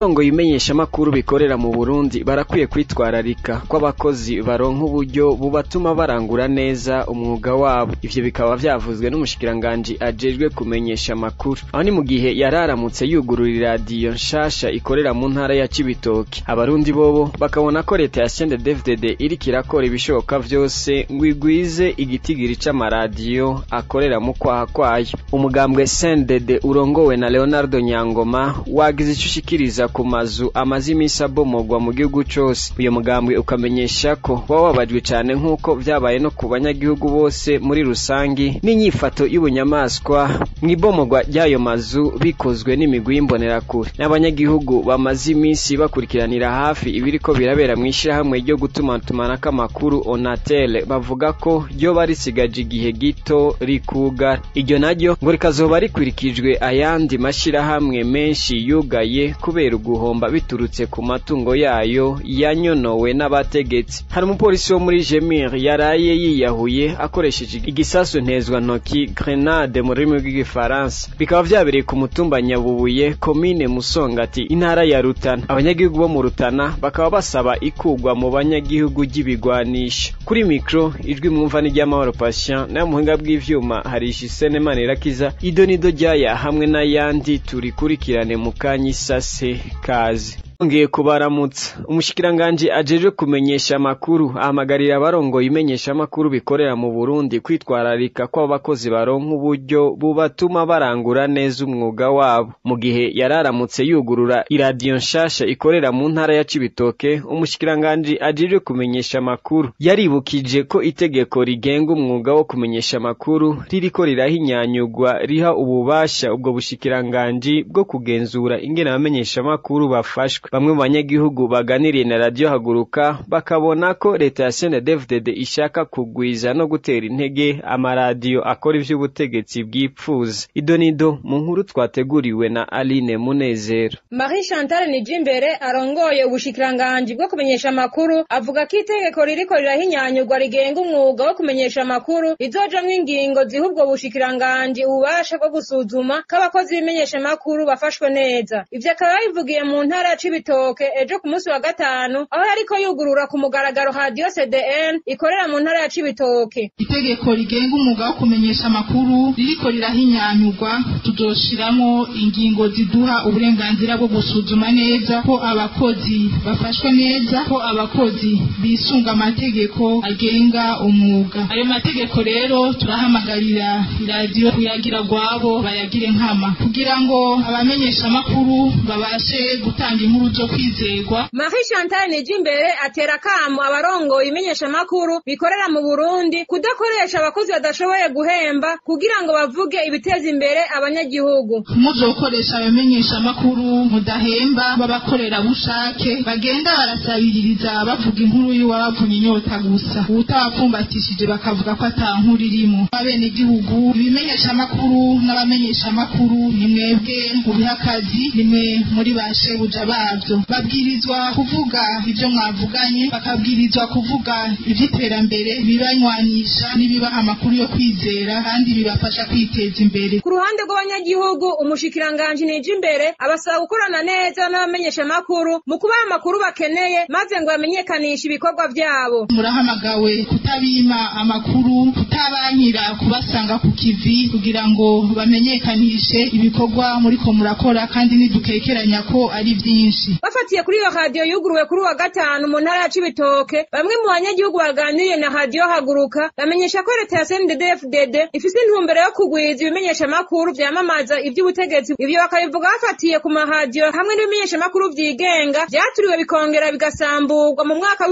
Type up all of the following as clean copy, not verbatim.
ngo yimenyesha makuru bikorera mu Burundi barakwiye kwitwararika ko abakozi baronka uburyo bubatuma barangura neza umwuga wabo. Ivyo bikaba vyavuzwe n'umushikiranganje ajejwe kumenyesha makuru aho ni mu gihe yararamutse yugurura radio nshasha ikorera mu ntara ya Cibitoke. Abarundi bobo bakabona ko leta ya CNDD-FDD iriko irakora ibishoboka vyose ngo igwize igitigiri c'amaradiyo akorera mu kwaha kwayo. Umugambwe CNDD urongowe na Leonardo Nyangoma wagize icushikiriza ku mazu amazi imisi abomogwa mu gihugu cose. Uyo mugambwe ukamenyesha ko wababajwe cane nk'uko vyabaye no ku banyagihugu bose muri rusangi n'inyifato y'ubunyamaswa mw'ibomogwa ry'ayo mazu bikozwe n'imigwi y'imbonerakure. N'abanyagihugu bamaze imisi bakurikiranira hafi ibiriko birabera mw'ishirahamwe ryo gutumatumanako amakuru Onatel bavuga ko ryo barisigaje igihe gito rikugara. Iryo naryo ngo rikazoba rikurikijwe ayandi mashirahamwe menshi yugaye kubera guhomba biturutse ku matungo yayo yanyonowe n'abategetsi. Hari umupolisi wo muri Jemir yaraye yiyahuye akoresheje igisasu ntezwa ntoki grenade mu rurimi rw'igifaransa. Bikaba vyabereye ku mutumba Nyabubuye komine Musongati intara ya Rutana. Abanyagihugu bo mu Rutana bakaba basaba ikugwa mu banyagihugu ry'ibigwanisha. Kuri mikro ijwi mwumva ni ry'amahoro Patient na muhinga bw'ivyuma harisha Senemani Rakiza idonido ryaya hamwe n'ayandi turikurikirane mu kanyisase kazi. Ngiye kubaramutsa. Umushikiranganje ajejwe kumenyesha makuru ahamagarira abarongo yimenyesha makuru bikorera mu Burundi kwitwararika ko abakozi baronka uburyo bubatuma barangura neza umwuga wabo. Mu gihe yararamutse yugurura iradiyo nshasha ikorera mu ntara ya Cibitoke, umushikiranganje ajejwe kumenyesha makuru yaribukije ko itegeko rigenga umwuga wo kumenyesha makuru ririko rirahinyanyugwa riha ububasha ubwo bushikiranganje bwo kugenzura ingene abamenyesha makuru bafashwe. Bamwe mu banyagihugu baganiriye na radio Haguruka bakabona ko leta ya CNDD-FDD ishaka kugwiza no gutera intege amaradiyo akora ivy'ubutegetsi bwipfuza. Idonido mu nkuru twateguriwe na Aline Munezero. Marie Chantal Nijimbere arongoye ubushikiranganje bwo kumenyesha amakuru avuga ko itegeko ririko rirahinyanyurwa rigenga umwuga wo kumenyesha amakuru izojamwo ingingo ziha ubwo bushikiranganje ububasha bwo gusuzuma ko abakozi b'imenyesha amakuru bafashwe neza. Ivyo akaba yabivugiye mu ntara ya Cibitoke ejo ku munsi wa gatanu aho yariko yugurura ku mugaragaro radio CDN ikorera mu ntara ya Cibitoke. Itegeko rigenga umwuga wo kumenyesha amakuru ririko rirahinyanyurwa, tuzoshiramo ingingo ziduha uburenganzira bwo gusuzuma neza ko abakozi bafashwe neza, ko abakozi bisunga amategeko agenga umwuga. Ayo mategeko rero turahamagarira radio kuyagira gwabo bayagire nkama kugira ngo abamenyesha amakuru babashe gutanga inkuru zo kwizegwa. Marie Chantal Nijimbere atera kamo abarongo imenyesha makuru bikorera mu Burundi kudakoresha abakozi badashoboye guhemba kugira ngo bavuge ibiteza imbere abanyagihugu. Muzokoresha abamenyesha makuru mudahemba babakorera bushake bagenda barasabiririza bavuga inkuru y'uwabavunye inyota gusa utapfumbatishije bakavuga ko atankuru irimo. Abene igihugu ibimenyesha makuru n'abamenyesha makuru ni mwebwe mu bihakazi, nimwe muri bashe buja bavyo babwirizwa kuvuga ivyo mwavuganye, bakabwirizwa kuvuga ivy'iterambere bibanywanisha nibibaha amakuru yo kwizera kandi bibafasha kwiteza imbere. Ku ruhande rw'abanyagihugu umushikiranganje Nijimbere abasaba gukorana neza n'abamenyesha makuru mu kubaha amakuru bakeneye maze ngo bamenyekanishe ibikorwa vyabo. Murahamagawe kutabima amakuru, kutabankira kubasanga ku kivi kugira ngo bamenyekanishe ibikorwa muriko murakora kandi nidukekeranya ko ari vyinshi. Bafatiye kuri iyo radio yuguruwe kuri wa gatanu mu ntara ya Cibitoke, bamwe mu banyagihugu baganiriye na radio Haguruka bamenyesha ko leta ya CNDD-FDD ifise intumbero yo kugwiza ibimenyesha makuru vyamamaza ivy'ubutegetsi. Ivyo bakabivuga bafatiye ku mahadiyo hamwe n'ibimenyesha makuru vyigenga vyaturiwe bikongera bigasamburwa mu mwaka wa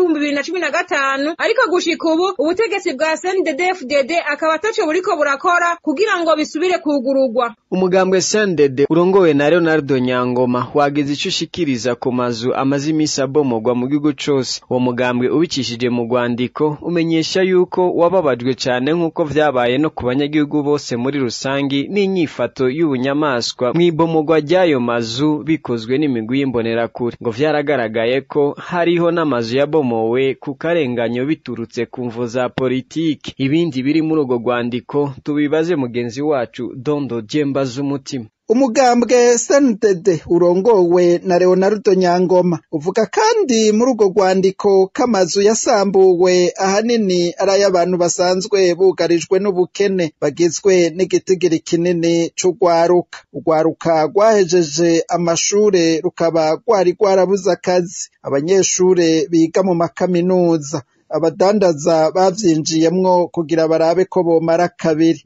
2015, ariko gushika ubu ubutegetsi bwa CNDD-FDD akaba ataco buriko burakora kugira ngo bisubire kugururwa. Umugambwe CNDD urongowe na Leonardo Nyangoma wagize icushikiriza ku mazu amazi imisi abomogwa mu gihugu cose. Uwo mugambwe ubicishije mu rwandiko umenyesha yuko wababajwe cane nk'uko vyabaye no ku banyagihugu bose muri rusangi n'inyifato y'ubunyamaswa mw'ibomogwa ry'ayo mazu bikozwe n'imigwi y'imbonerakure. Ngo vyaragaragaye ko hariho n'amazu yabomowe ku karenganyo biturutse ku mvo za politiki. Ibindi biri muri urwo rwandiko tubibaze mugenzi wacu Dondo Jemba z'umutima. Umugambwe CNDD urongowe na Leonardo Nyangoma uvuga kandi muri urwo rwandiko k'amazu yasambuwe ahanini ari ay'abantu basanzwe bugarijwe n'ubukene bagizwe n'igitigiri kinini c'urwaruka. Urwaruka rwahejeje amashure rukaba rwari rwarabuze akazi, abanyeshure biga mu makaminuza, abadandaza bavyinjiyemwo kugira barabe ko bomara kabiri.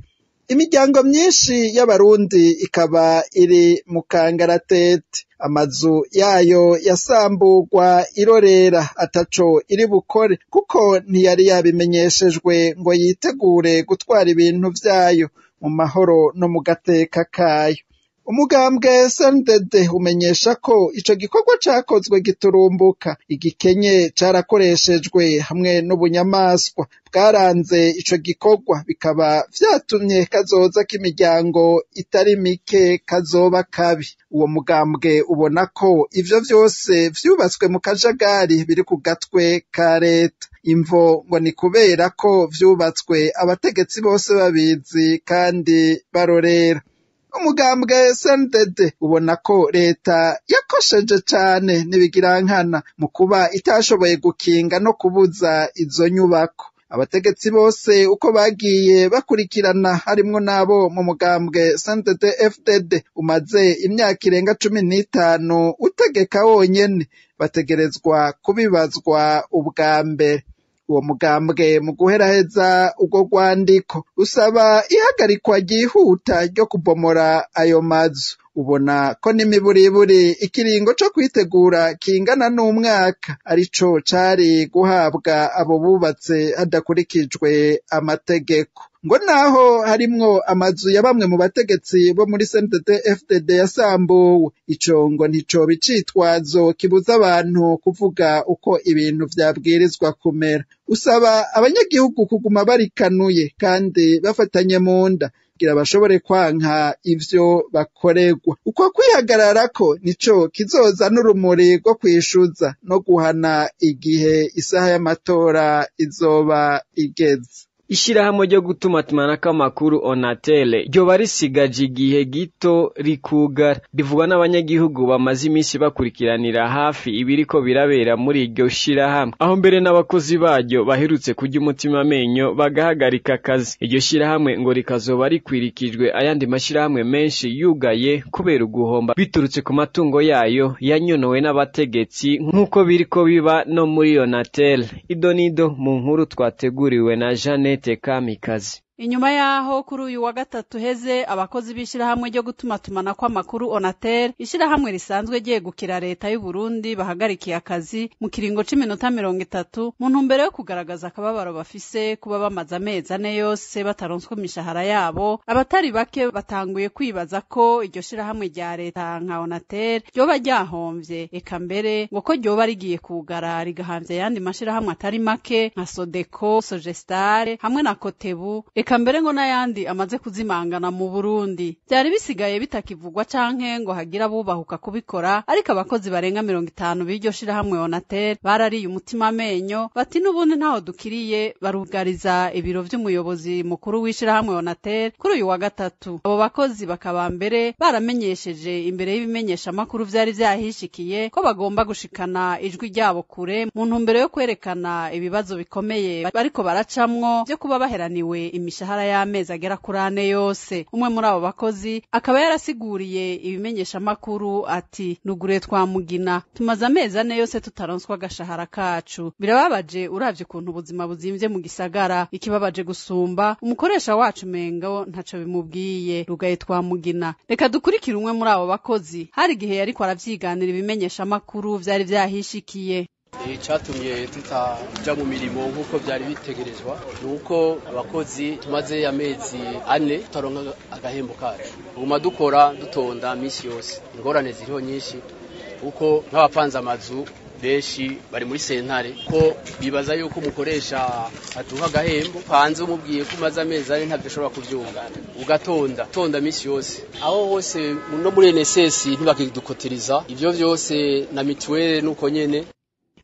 Imiryango myinshi y'abarundi ikaba iri mu kangaratete, amazu yayo yasamburwa irorera ataco iri bukore kuko ntiyari yabimenyeshejwe ngo yitegure gutwara ibintu vyayo mu mahoro no mu gateka kayo. Umugambwe CNDD umenyesha ko ico gikorwa cakozwe giturumbuka, igikenye carakoreshejwe hamwe n'ubunyamaswa bwaranze ico gikorwa, bikaba vyatumye kazoza k'imiryango itari mike kazoba kabi. Uwo mugambwe ubona ko ivyo vyose vyubatswe mu kajagari biri ku gatwe ka leta. Imvo ngo ni kubera ko vyubatswe abategetsi bose babizi kandi barorera. Umugambwe CNDD ubona ko leta yakosheje cane n'ibigirankana mu kuba itashoboye gukinga no kubuza izo nyubako. Abategetsi bose uko bagiye bakurikirana harimwo nabo mu mugambwe CNDD FDD umaze imyaka irenga 15 utegeka wonyene, bategerezwa kubibazwa ubwa mbere. Uwo mugambwe mu guheraheza urwo rwandiko usaba ihagarikwa ryihuta ryo kubomora ayo mazu. Ubona ko n'imiburiburi ikiringo co kwitegura kingana n'umwaka arico cari guhabwa abo bubatse hadakurikijwe amategeko. Ngo naho harimwo amazu ya bamwe mu bategetsi bo muri CNDD FDD yasambuwe, ico ngo ntico bicitwazo kibuza abantu kuvuga uko ibintu vyabwirizwa kumera. Usaba abanyagihugu kuguma barikanuye kandi bafatanye mu nda kugira bashobore kwanka ivyo bakorerwa. Uko kwihagararako nico kizoza n'urumuri rwo kwishuza no guhana igihe isaha y'amatora izoba igeze. Ishirahamwe ryo gutumatumanako amakuru Onatel ryoba risigaje igihe gito rikugara, rivugwa n'abanyagihugu bamaze imisi bakurikiranira hafi ibiriko birabera muri iryo shirahamwe, aho mbere n'abakozi baryo baherutse kurya umutima amenyo bagahagarika akazi. Iryo shirahamwe ngo rikazoba rikwirikijwe ayandi mashirahamwe menshi yugaye kubera uguhomba biturutse ku matungo yayo yanyonowe n'abategetsi nk'uko biriko biba no muri Onatel. Idonido mu nkuru twateguriwe na Jeanette Kamikazi. Inyuma yaho kuri uyu wa gatatu heze abakozi b'ishirahamwe ryo gutumatumanako amakuru Onatel, ishirahamwe risanzwe ryegukira leta y'u Burundi bahagarikiye akazi mu kiringo c'iminota 30 mu ntumbero yo kugaragaza akababaro bafise kuba bamaze amezi ane yose bataronswe imishahara yabo. Abatari bake batanguye kwibaza ko iryo shirahamwe rya leta nka Onatel ryoba ryahomvye, eka mbere ngo ko ryoba rigiye kugara rigahamvya yandi mashirahamwe atari make nka Sodeco, Sogestare hamwe na Kotebu, eka mbere ngo n'ayandi amaze kuzimangana mu Burundi. Byari bisigaye bitakivugwa canke ngo hagira bubahuka kubikora, ariko abakozi barenga 50 b'iryo shirahamwe Onatel barariye umutima amenyo bati n'ubundi ntaho dukiriye, barugariza ibiro vy'umuyobozi mukuru w'ishirahamwe Onatel kuri uyu wa gatatu. Abo bakozi bakaba mbere baramenyesheje imbere y'ibimenyesha makuru vyari vyahishikiye ko bagomba gushikana ijwi ryabo kure mu ntumbero yo kwerekana ibibazo bikomeye bariko baracamwo byo kuba baheraniwe imishahara y'amezi agera kuri 4 yose. Umwe muri abo bakozi akaba yarasiguriye ibimenyesha makuru ati nugure twamugina, tumaze amezi 4 yose tutaronswa agashahara kacu. Birababaje uravye kuntu ubuzima buzimvye mu gisagara, ikibabaje gusumba umukoresha wacu mengo ntaco bimubwiye. Rugaye twamugina. Reka dukurikira umwe muri abo bakozi hari gihe yariko aravyiganira ibimenyesha makuru vyari vyahishikiye. Icatumye tutaja mu mirimo nk'uko byari bitegerezwa nuko abakozi tumaze amezi 4 tutaronka agahembo kacu. Uguma dukora dutonda misi yose, ingorane ziriho nyinshi uko nk'abapanze amazu benshi bari muri sentare ko bibaza yuko umukoresha aduha agahembo panze umubwiye ko umaze amezi 4 ntabyo ushobora kuvyunga, ugatonda misi yose. Aho hose no muri NSS ntibakidukotiriza ivyo vyose na mituwele nuko nyene.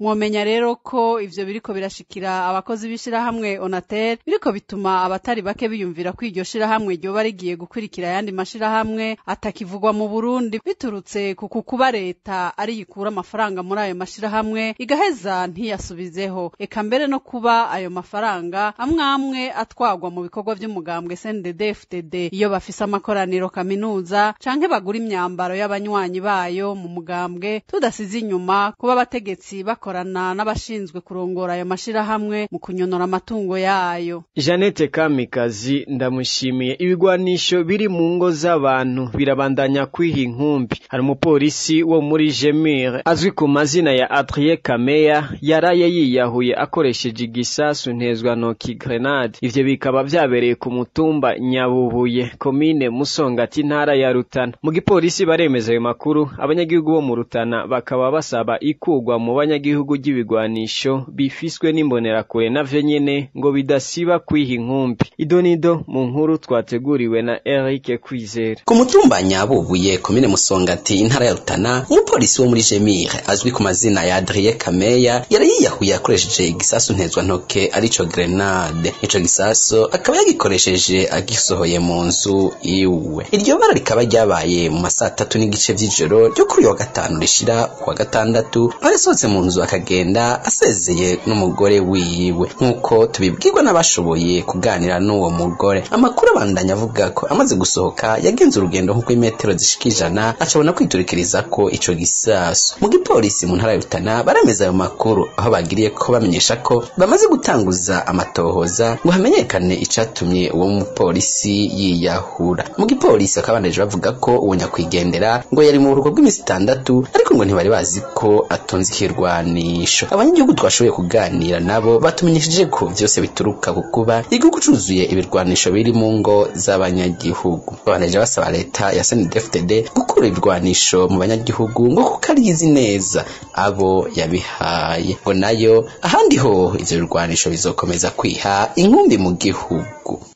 mwomenya rero ko ivyo biriko birashikira abakozi b'ishirahamwe Onatel biriko bituma abatari bake biyumvira ko iryo shirahamwe ryoba rigiye gukurikira ayandi mashirahamwe atakivugwa mu Burundi biturutse kuko kuba leta ari yikura amafaranga muri ayo mashirahamwe igaheza ntiyasubizeho eka mbere no kuba ayo mafaranga amwe atwagwa mu bikorwa by'umugambwe CNDD-FDD iyo bafise amakoraniro kaminuza canke bagura imyambaro y'abanywanyi bayo mu mugambwe tudasize inyuma kuba abategetsi bakorana n'abashinzwe kurongora ayo mashirahamwe mu kunyonora amatungo yayo. Jeannette Kamikazi ndamushimiye. Ibigwanisho biri mu ngo z'abantu birabandanya kwiha inkumbi. Hari umupolisi wo muri Jemire azwi ku mazina ya Adrien Kameya yaraye yiyahuye akoresheje igisasu ntezwantoki grenade. Ivyo bikaba vyabereye ku mutumba Nyabubuye komine Musongati ntara ya Rutana. Mu gipolisi baremeza ayo makuru, abanyagihugu bo mu Rutana bakaba basaba ikugwa mu banyagihugu ry'ibigwanisho bifiswe n'imbonerakure navyo nyene ngo bidasiba kwiha inkumbi. Idonido mu nkuru twateguriwe na Eric Kwizera. Ku mutumba Nyabubuye komine Musongati intara ya Rutana, umupolisi wo muri Jemire azwi ku mazina ya Adrien Kameya yarayiyahuye akoresheje igisasu ntezwantoke arico grenade. Ico gisasu akaba yagikoresheje agisohoye mu nzu iwe. Iryo bara rikaba ryabaye mu masaha 3 n'igice vy'ijoro ryo kuri wa gatanu rishira ku wa gatandatu, arasohotse mu nzu akagenda asezeye n'umugore wiwe nkuko tubibwirwa n'abashoboye kuganira n'uwo mugore. Amakuru abandanya avuga ko amaze gusohoka yagenze urugendo nkuko imetero zishikijana acabona kwiturikiriza ko ico gisasu. Mu gipolisi mu ntara ya Rutana baremeza ayo makuru aho bagiriye ko bamenyesha ko bamaze gutanguza amatohoza ngo hamenyekane icatumye uwo mupolisi yiyahura. Mu gipolisi akabandeje bavuga ko uwo nyakwigendera ngo yari mu rugo rw'imisi 6 ariko ngo ntibari bazi ko atonze ikirwanisho. Abanyagihugu twashoboye kuganira nabo batumenyesheje ko vyose bituruka ku kuba igihugu cuzuye ibirwanisho biri mu ngo z'abanyagihugu. Babandeje basaba leta ya CNDD-FDD gukura ibirwanisho mu banyagihugu ngo kuko arizi neza abo yabihaye, ngo nayo ahandi ho ivyo birwanisho bizokomeza kwiha inkumbi mu gihugu.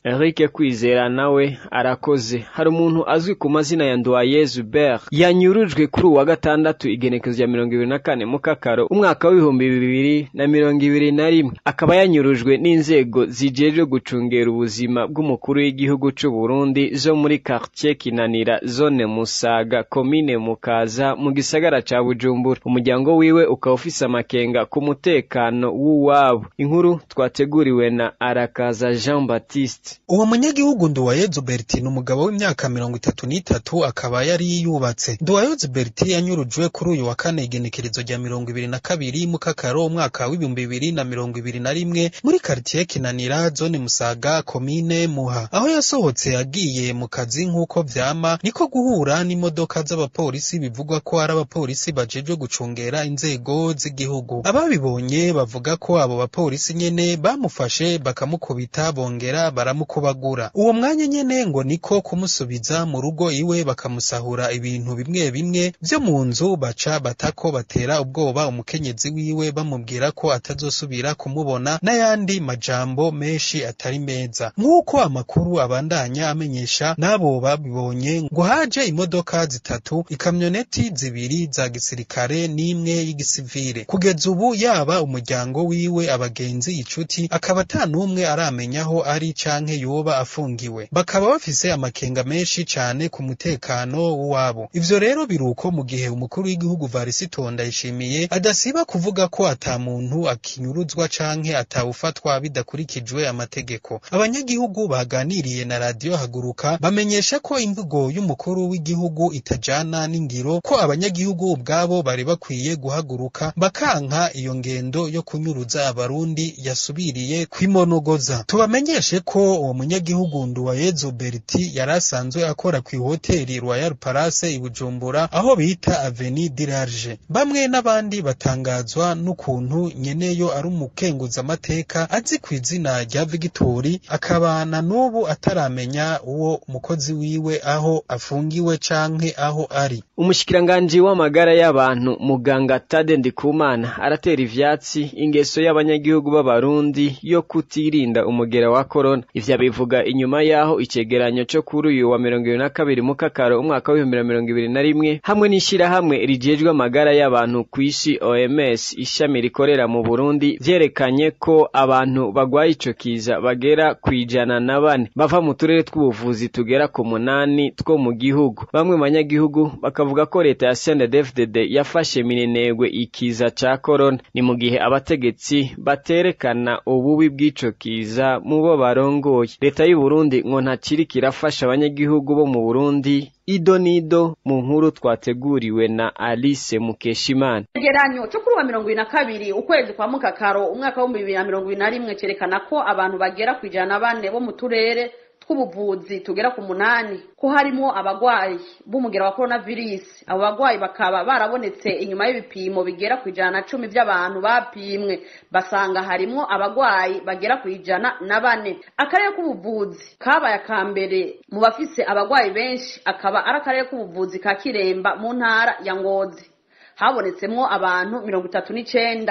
Eric Kwizera nawe arakoze. Hari umuntu azwi ku mazina ya Ndoyezu Hubert yanyurujwe kuri uwa gatandatu igenekezo rya 24 Mukakaro umwaka wa 2021, akaba yanyurujwe n'inzego zijeje gucungera ubuzima bw'umukuru w'igihugu c'u Burundi zo muri quartier Kinanira zone Musaga komine Mukaza mu gisagara ca Bujumbura. Umuryango wiwe ukaba ufise amakenga ku mutekano w'uwabo. Inkuru twateguriwe na Arakaza Jean Baptiste. Uwo munyagihugu Ndoyezu Hubert n'umugabo w'imyaka 33 akaba yari yubatse. Ndoyezu Hubert yanyurujwe kuri uyu wa kane igenekerezo rya 22 Mukakaro umwaka wa 2021 muri quartier Kinanira zone Musaga komine Muha. Aho yasohotse agiye mu kazi nkuko vyama niko guhura n'imodoka z'abapolisi bivugwa ko ari abapolisi bajeje gucungera inzego z'igihugu. Ababibonye bavuga ko abo bapolisi nyene bamufashe bakamukubita bongera baramukubagura. Uwo mwanya nyene ngo niko kumusubiza mu rugo iwe bakamusahura ibintu bimwe bimwe vyo mu nzu, baca batako batera ubwoba umukenyezi wiwe bamubwira ko atazosubira kumubona n'ayandi majambo menshi atari meza. Nk'uko amakuru abandanya amenyesha nabo babibonye ngo haje imodoka zitatu, ikamyoneti zibiri za gisirikare n'imwe y'igisivile. Kugeza ubu yaba umuryango wiwe, abagenzi, icuti akaba atanumwe aramenyaho ari canke yoba afungiwe. Bakaba bafise amakenga menshi cane ku mutekano wabo. Ivyo rero biruko mu gihe umukuru w'igihugu Varisito Ndayishimiye adasiba kuvuga ko ata muntu akinyuruzwa canke atawufatwa bidakurikijwe amategeko. Abanyagihugu baganiriye na radio Haguruka bamenyesha ko imvugo y'umukuru w'igihugu itajana n'ingiro, ko abanyagihugu ubwabo bari bakwiye guhaguruka bakanka iyo ngendo yo kunyuruza abarundi yasubiriye kwimonogoza. Tubamenyeshe ko uwo munyagihugu Ndoyezu Hubert yarasanzwe akora ku hoteli Royal Palace i Bujumbura aho bita Avenue du Large. Bamwe n'abandi batangazwa n'ukuntu nyeneyo ari umukenguza amateka azi kw'izina rya Victory, akabana n'ubu ataramenya uwo mukozi wiwe aho afungiwe canke aho ari. Umushikiranganje w'amagara y'abantu Muganga Tade Ndikumana aratera ivyatsi ingeso y'abanyagihugu b'abarundi yo kutirinda umugera wa corona. Ivyo bivuga inyuma yaho icegeranyo cyo kuri uyu wa 22 Mukakaro umwaka wa 2021 hamwe n'ishira hamwe rijejwe amagara y'abantu kw'isi OMS OMS ishami rikorera mu Burundi vyerekanye ko abantu bagwaye ico kiza bagera kw'104 bava mu turere tw'ubuvuzi tugera ku 8 two mu gihugu. Bamwe banyagihugu bakavuga ko leta ya CNDD-FDD yafashe minenegwe ikiza ca corona, ni mu gihe abategetsi baterekana ububi bw'ico kiza mu bo barongoye. Leta y'u Burundi ngo ntakiri kirafasha abanyagihugu bo mu Burundi. Ido nido mu nkuru twateguriwe na Alice Mukeshimana. Igeranyo cyo kuri wa 22 ukwezi kwa Mukakaro umwaka wa 2021 cerekana ko abantu bagera ku 104 bo mu turere tw'ubuvuzi tugera ku 8 ko harimo abagwayi b'umugera wa coronavirus. Abo bagwayi bakaba barabonetse inyuma y'ibipimo bigera ku 110 by'abantu bapimwe, basanga harimo abagwayi bagera ku 104. Akarere k'ubuvuzi kabaye akambere mu bafise abagwayi benshi akaba ari akarere k'ubuvuzi ka Kiremba mu ntara ya Ngozi, habonetsemwo abantu 39.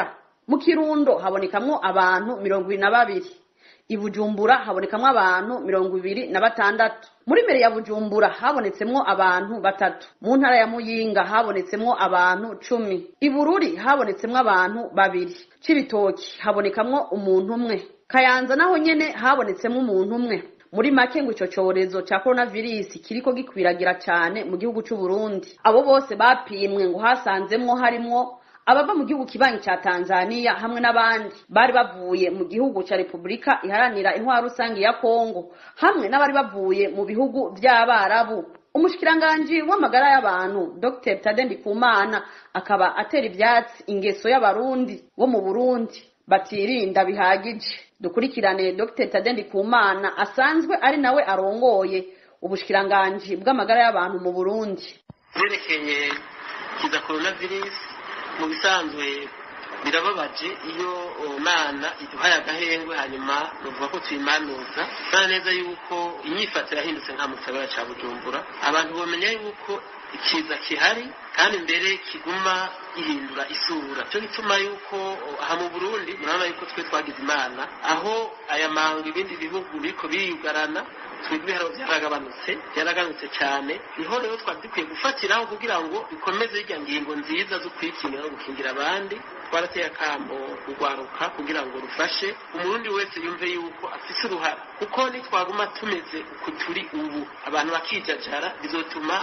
Mu Kirundo habonekamwo abantu 22. Ibujumbura habonekamwo abantu 26. Muri mbere ya Bujumbura habonetsemwo abantu 3. Mu ntara ya Muyinga habonetsemwo abantu 10. Ibururi habonetsemwo abantu 2. Cibitoki habonekamwo umuntu umwe. Kayanza naho nyene habonetsemwo umuntu umwe. Muri make ngo ico corezo ca coronavirus kiriko gikwiragira cyane mu gihugu cy'u Burundi. Abo bose bapimwe ngo hasanzemwo harimwo abava mu gihugu kibanyi ca Tanzania hamwe n'abandi bari bavuye mu gihugu ca Republika iharanira intwaro rusange ya Kongo hamwe n'abari bavuye mu bihugu by'Abarabu. Umushikiranganje w'amagara y'abantu Dr. Tade Ndikumana akaba atera ivyatsi ingeso y'abarundi bo mu Burundi batirinda bihagije. Dukurikirane Dr. Tade Ndikumana asanzwe ari nawe arongoye ubushikiranganje bw'amagara y'abantu mu Burundi. Yerekeye kiza coronavirus mu bisanzwe birababaje iyo Mana iduhaye agahengwe hanyuma nuvuga ko tuyimanuza kandi neza yuko inyifatiro yahindutse nka mu gisagara ca Bujumbura. Abantu bomenya yuko ikiza kihari kandi mbere kiguma gihindura isura. Cyo gituma yuko aha mu Burundi murabona yuko twe twagize Imana aho aya manga ibindi bihugu biko biyugarana twibiharo byaragabanutse cyane. Niho rero twabikwiye gufatiraho kugira ngo bikomeze irya ngingo nziza zo kwikingira no gukingira abandi. Twarateye akambo kugwaruka kugira ngo rufashe umurundi wese yumve yuko afise uruhara, kuko nitwaguma tumeze uko turi ubu abantu bakijajara bizotuma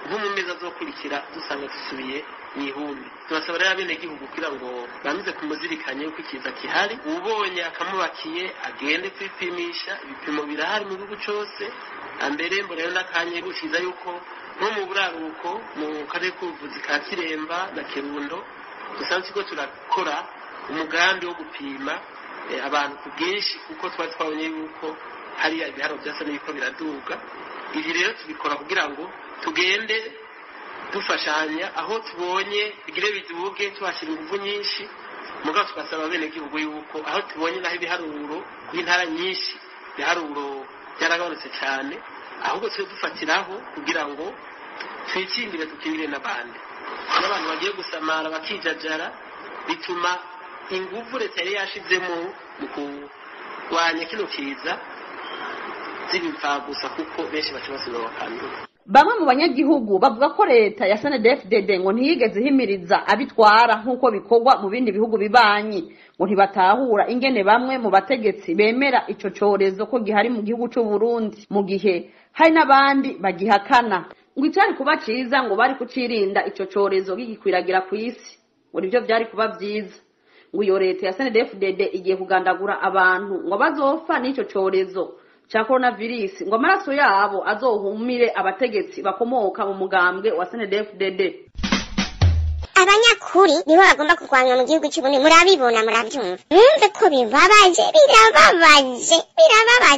nk'umumeza azokurikira dusanga dusubiye mwihumbi. Tubasaba rero abene gihugu kugira ngo bamize kumuzirikanye uko ikiza kihari, ubonye akamubakiye agende kwipimisha. Ibipimo birahari mu gihugu cyose. Ambere mbonero nakanye gushiza yuko nko mu buraruko mu karere k'ubuvuzi ka Kiremba na Kirundo dusanzwe ko turakora umugambi wo gupima abantu ku bwinshi, kuko twabonye yuko hari ibiharo byasa n'ibiko biraduga. Ibi rero tubikora kugira ngo tugende dufashanya aho tubonye bigire biduge, tubashira ingufu nyinshi. Mugabo tugasaba bene gihugu yuko aho tubonye naho ibiharuro kw'intara nyinshi ibiharuro byaragabanutse cyane, ahubwo twe dufatiraho kugira ngo twikingire tukingire n'abandi. N'abantu bagiye gusamara bakijajara bituma ingufu leta yari yashizemo mu kurwanya kino kiza zibipfa gusa, kuko benshi bacibasubira bakandura. Bamwe mu banyagihugu bavuga ko leta ya CNDD-FDD ngo ntiyigeze ihimiriza abitwara nk'uko bikorwa mu bindi bihugu bibanyi, ngo ntibatahura ingene bamwe mu bategetsi bemera ico corezo ko gihari mu gihugu cy'u Burundi mu gihe hari n'abandi bagihakana. Ngo icari kuba ciza ngo bari kucirinda ico corezo gikwiragira ku isi, ngo nivyo vyari kuba vyiza. Ngo iyo leta ya CNDD-FDD igiye kugandagura abantu ngo bazopfa n'ico corezo cha coronavirus, ngo amaraso yabo azohumire abategetsi bakomoka mu mugambwe wa CNDD-FDD. Abanyakuri nibo bagomba kurwanywa mu gihugu cy'Uburundi. Murabibona, murabyumva. Mwumve ko birababaje.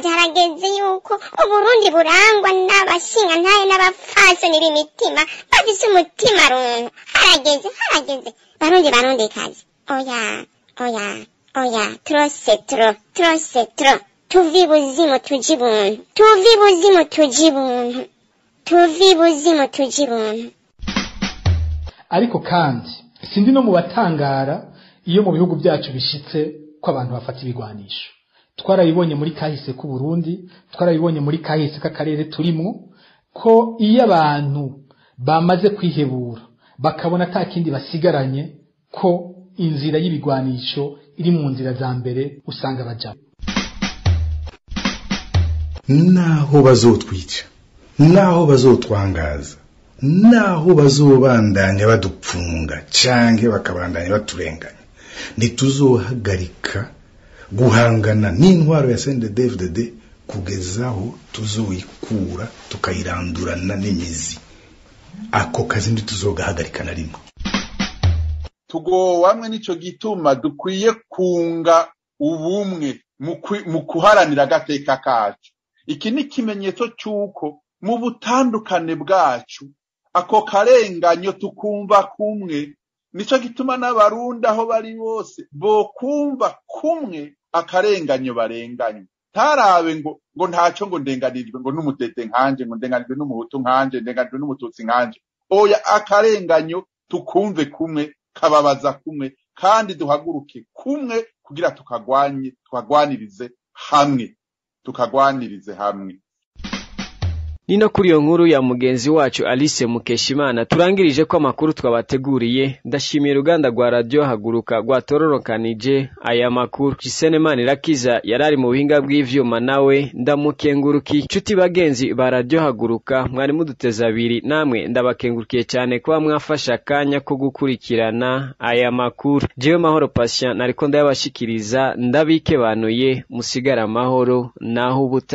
Harageze yuko Uburundi burangwa n'abashinga ntaye n'abafasoni b'imitima bafise umutima runtu. Harageze barundi kazi. Oya, trop c'est trop. Tuvi buzimu tuji buntu. Ariko kandi sindi no mu batangara iyo mu bihugu byacu bishitse ko abantu bafata ibigwanisho. Twarabibonye muri kahise ku Burundi, twarabibonye muri kahise k'akarere turimo, ko iyo abantu bamaze kwihebura bakabona atakindi basigaranye ko inzira y'ibigwanisho iri mu nzira za mbere usanga bajamo. Naho bazotwica, naho bazotwangaza, naho bazobandanya badupfunga canke bakabandanya baturenganya, ntituzohagarika guhangana n'intwaro ya CNDD-FDD kugezaho tuzoyikura tukayirandurana n'imizi. Ako kazi ntituzogahagarika na rimwe. Tugowamwe nico gituma dukwiye kunga ubumwe mu kuharanira agateka kacu. Iki ni kimenyetso cyuko mu butandukane bwacu ako karenganyo tukumva kumwe. Nico gituma n'abarundi aho bari bose bo kumva kumwe akarenganyo barenganye. Tarabe ngo ntaco ngo ndenganirijwe ngo n'umutete nkanje, ngo ndenganijwe n'umuhutu nkanje, ndenganijwe n'umututsi nkanje. Oya, akarenganyo tukumve kumwe, kababaza kumwe, kandi duhaguruke kumwe kugira tukagwanirize hamwe. Nino kuri iyo nkuru ya mugenzi wacu Alice Mukeshimana turangirije ko amakuru twabateguriye. Ndashimiye uruganda rwa radio Haguruka rwatororokanije aya makuru. Kisenemani Rakiza yarari mu buhinga bw'ivyuma, nawe ndamukenguruki. Nshuti bagenzi ba radio Haguruka, mwari muduteza abiri, namwe ndabakengurukiye cyane kuba mwafasha akanya ko gukurikirana aya makuru. Jewe Mahoro Patient nariko ndabashikiriza, ndabikebanuye. Musigara amahoro naho ubuta